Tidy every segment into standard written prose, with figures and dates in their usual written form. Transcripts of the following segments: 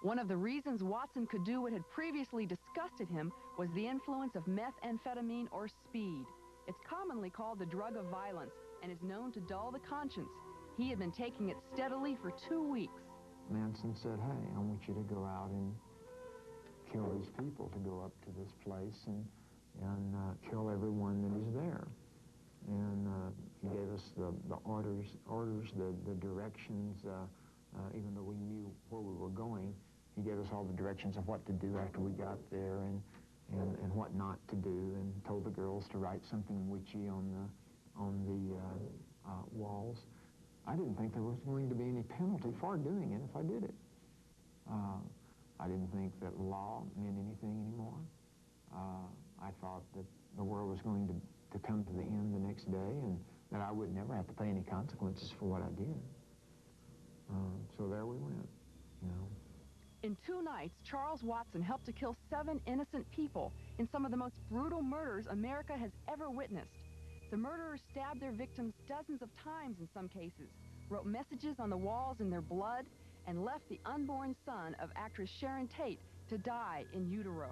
One of the reasons Watson could do what had previously disgusted him was the influence of methamphetamine or speed. It's commonly called the drug of violence and is known to dull the conscience. He had been taking it steadily for 2 weeks. Manson said, hey, I want you to go out and kill these people, to go up to this place and kill everyone that is there. And he gave us the orders, the directions, even though we knew where we were going. He gave us all the directions of what to do after we got there and what not to do, and told the girls to write something witchy on the walls. I didn't think there was going to be any penalty for doing it if I did it. I didn't think that law meant anything anymore. I thought that the world was going to come to the end the next day and that I would never have to pay any consequences for what I did. So there we went, you know. In 2 nights, Charles Watson helped to kill 7 innocent people in some of the most brutal murders America has ever witnessed. The murderers stabbed their victims dozens of times in some cases, wrote messages on the walls in their blood, and left the unborn son of actress Sharon Tate to die in utero.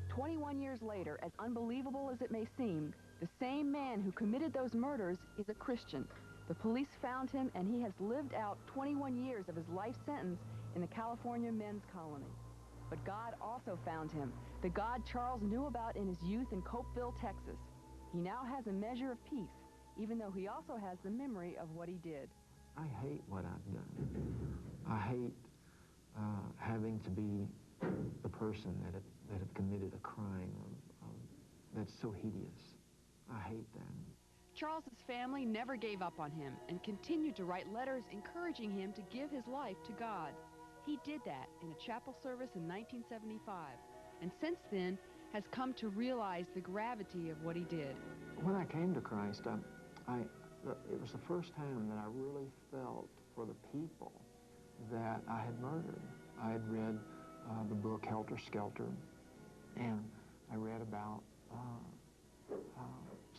21 years later, as unbelievable as it may seem, the same man who committed those murders is a Christian. The police found him, and he has lived out 21 years of his life sentence in the California men's colony. But God also found him, the God Charles knew about in his youth in Copeville, Texas. He now has a measure of peace, even though he also has the memory of what he did. I hate what I've done. I hate having to be the person that had committed a crime that's so hideous. I hate that. Charles's family never gave up on him and continued to write letters encouraging him to give his life to God. He did that in a chapel service in 1975, and since then has come to realize the gravity of what he did. When I came to Christ, it was the first time that I really felt for the people that I had murdered. I had read the book Helter Skelter, and I read about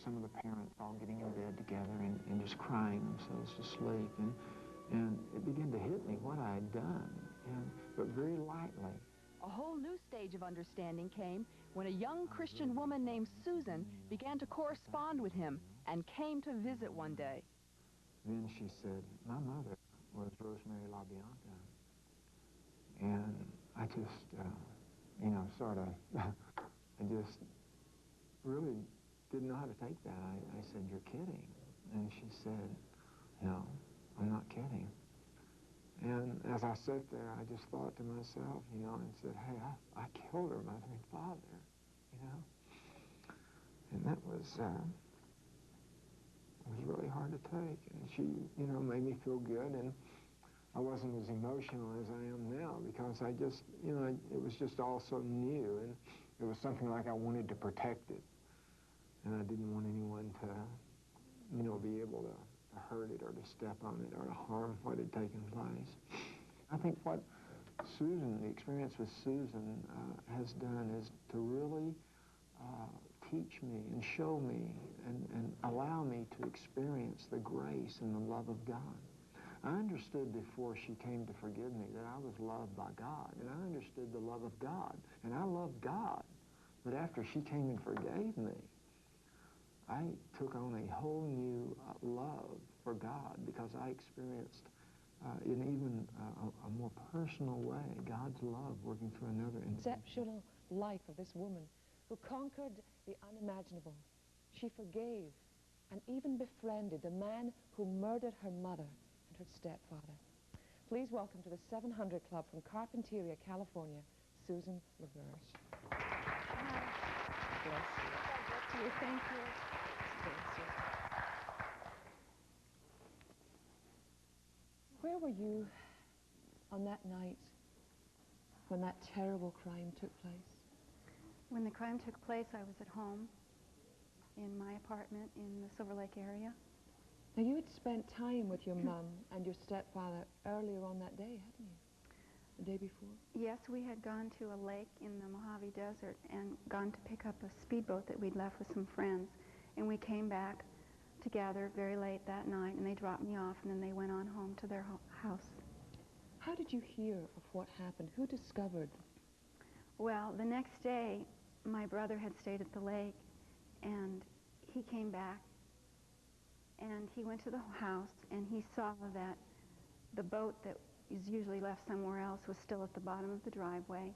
some of the parents all getting in bed together and just crying themselves to sleep. And it began to hit me what I had done, but very lightly. A whole new stage of understanding came when a young Christian woman named Suzan began to correspond with him and came to visit one day. Then she said, my mother was Rosemary LaBianca. And I just, you know, sort of, I just really didn't know how to take that. I said, you're kidding. And she said, no, I'm not kidding. And as I sat there, I just thought to myself, you know, and said, hey, I killed her mother and father, you know. And that was really hard to take. And she, you know, made me feel good. And I wasn't as emotional as I am now because I just, you know, it was just all so new. And it was something like I wanted to protect it. And I didn't want anyone to, you know, be able to hurt it or to step on it or to harm what had taken place. I think what Suzan, the experience with Suzan has done is to really teach me and show me and allow me to experience the grace and the love of God. I understood before she came to forgive me that I was loved by God, and I understood the love of God, and I loved God. But after she came and forgave me, I took on a whole new love for God because I experienced in even a more personal way God's love working through another. Exceptional life of this woman who conquered the unimaginable. She forgave and even befriended the man who murdered her mother and her stepfather. Please welcome to the 700 Club from Carpinteria, California, Suzan LaBerge. Hi. Bless you. God bless you. Thank you. Where were you on that night when that terrible crime took place? When the crime took place, I was at home in my apartment in the Silver Lake area. Now, you had spent time with your mum and your stepfather earlier on that day, hadn't you? The day before? Yes, we had gone to a lake in the Mojave Desert and gone to pick up a speedboat that we'd left with some friends. And we came back together very late that night, and they dropped me off, and then they went on home to their house. How did you hear of what happened? Who discovered? Well, the next day, my brother had stayed at the lake, and he came back, and he went to the house, and he saw that the boat that is usually left somewhere else was still at the bottom of the driveway.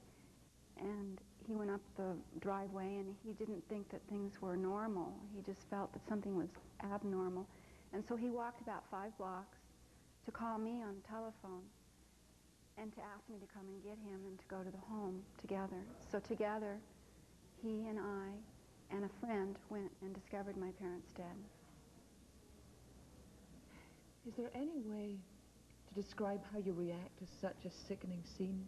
And he went up the driveway, and he didn't think that things were normal. He just felt that something was abnormal. And so he walked about 5 blocks to call me on the telephone and to ask me to come and get him and to go to the home together. So together, he and I and a friend went and discovered my parents dead. Is there any way to describe how you react to such a sickening scene?